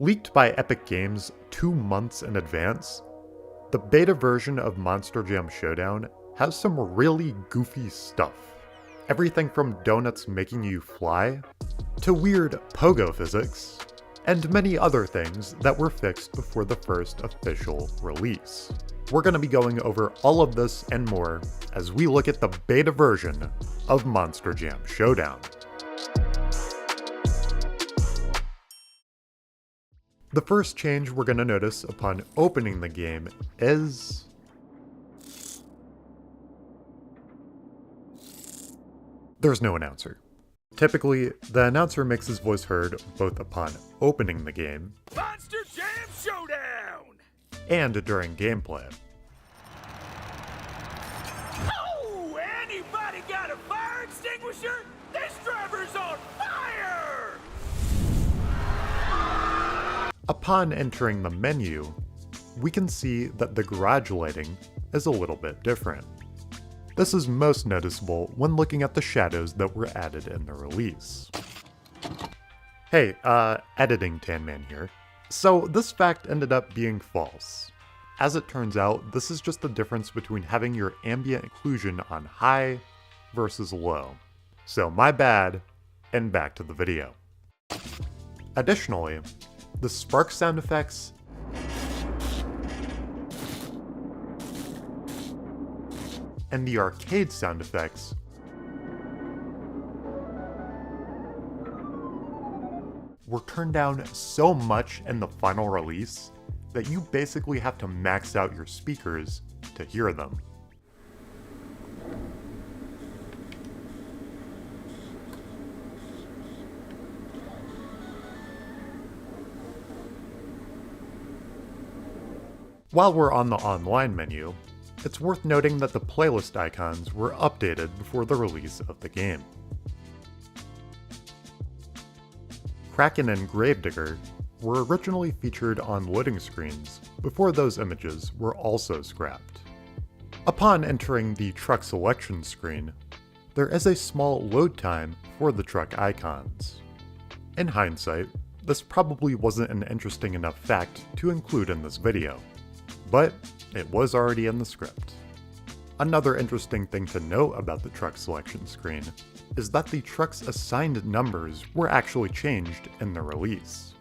Leaked by Epic Games 2 months in advance, the beta version of Monster Jam Showdown has some really goofy stuff. Everything from donuts making you fly, to weird pogo physics, and many other things that were fixed before the first official release. We're going to be going over all of this and more as we look at the beta version of Monster Jam Showdown. The first change we're going to notice upon opening the game is there's no announcer. Typically, the announcer makes his voice heard both upon opening the game Monster Jam Showdown! And during gameplay. Oh, anybody got a fire extinguisher? This driver's on fire! Upon entering the menu, we can see that the garage lighting is a little bit different. This is most noticeable when looking at the shadows that were added in the release. Hey, editing Tan Man here. So this fact ended up being false. As it turns out, this is just the difference between having your ambient occlusion on high versus low. So my bad, and back to the video. Additionally, the spark sound effects and the arcade sound effects were turned down so much in the final release that you basically have to max out your speakers to hear them. While we're on the online menu, it's worth noting that the playlist icons were updated before the release of the game. Kraken and Gravedigger were originally featured on loading screens before those images were also scrapped. Upon entering the truck selection screen, there is a small load time for the truck icons. In hindsight, this probably wasn't an interesting enough fact to include in this video, but it was already in the script. Another interesting thing to note about the truck selection screen is that the truck's assigned numbers were actually changed in the release.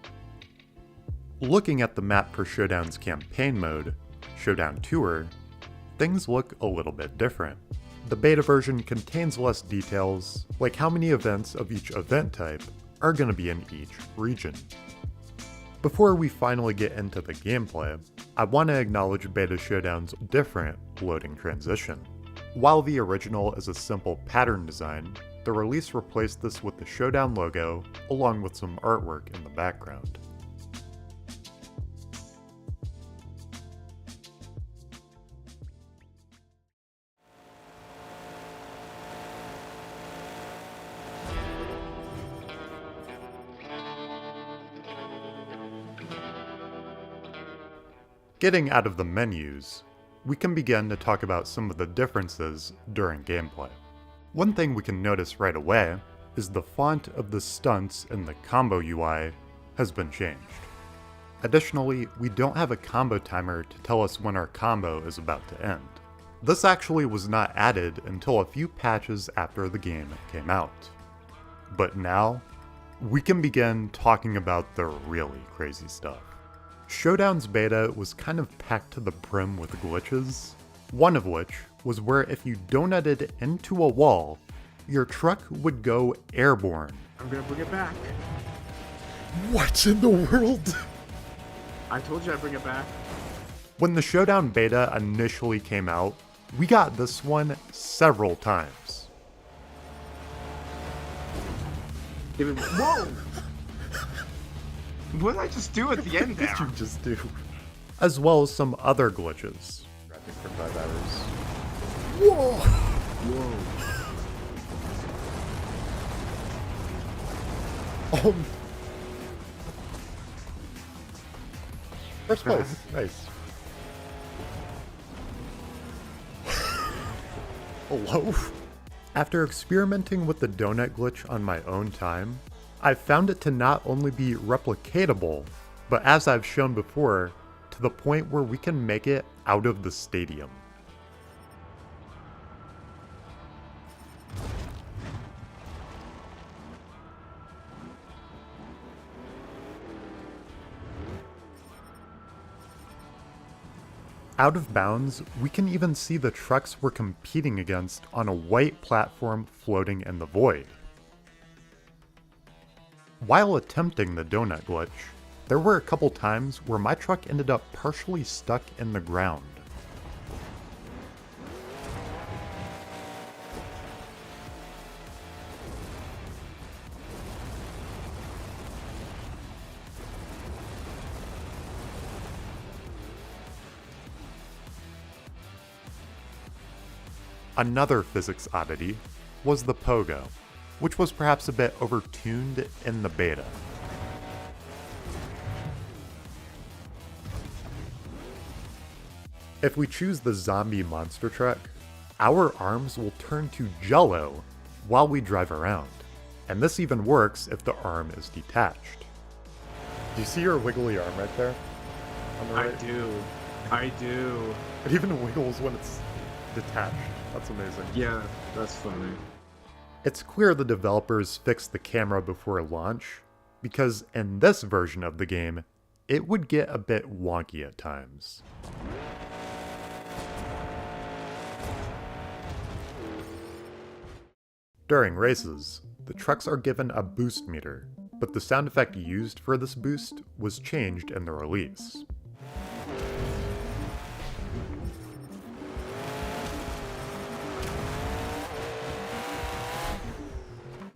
Looking at the map for Showdown's campaign mode, Showdown Tour, things look a little bit different. The beta version contains less details, like how many events of each event type are going to be in each region. Before we finally get into the gameplay, I want to acknowledge Beta Showdown's different loading transition. While the original is a simple pattern design, the release replaced this with the Showdown logo along with some artwork in the background. Getting out of the menus, we can begin to talk about some of the differences during gameplay. One thing we can notice right away is the font of the stunts in the combo UI has been changed. Additionally, we don't have a combo timer to tell us when our combo is about to end. This actually was not added until a few patches after the game came out. But now, we can begin talking about the really crazy stuff. Showdown's beta was kind of packed to the brim with glitches, one of which was where if you donuted into a wall, your truck would go airborne. I'm gonna bring it back. What in the world? I told you I'd bring it back. When the Showdown beta initially came out, we got this one several times. Whoa! What did I just do at the end there? What did you just do? As well as some other glitches. For 5 hours. Whoa! Whoa. First place. Nice. Hello? After experimenting with the donut glitch on my own time, I found it to not only be replicatable, but as I've shown before, to the point where we can make it out of the stadium. Out of bounds, we can even see the trucks we're competing against on a white platform floating in the void. While attempting the donut glitch, there were a couple times where my truck ended up partially stuck in the ground. Another physics oddity was the pogo, which was perhaps a bit overtuned in the beta. If we choose the zombie monster truck, our arms will turn to jello while we drive around, and this even works if the arm is detached. Do you see your wiggly arm right there? On the right? I do. It even wiggles when it's detached. That's amazing. Yeah, that's funny. It's clear the developers fixed the camera before launch, because in this version of the game, it would get a bit wonky at times. During races, the trucks are given a boost meter, but the sound effect used for this boost was changed in the release.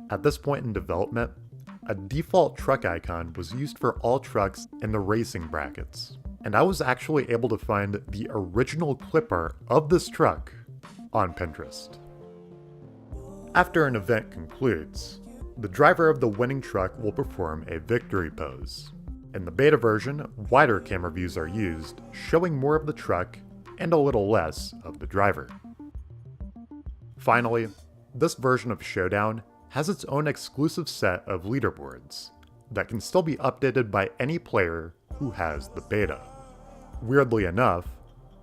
At this point in development, a default truck icon was used for all trucks in the racing brackets, and I was actually able to find the original clip art of this truck on Pinterest. After an event concludes, the driver of the winning truck will perform a victory pose. In the beta version, wider camera views are used, showing more of the truck and a little less of the driver. Finally, this version of Showdown has its own exclusive set of leaderboards that can still be updated by any player who has the beta. Weirdly enough,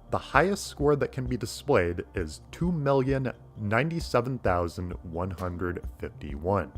the highest score that can be displayed is 2,097,151.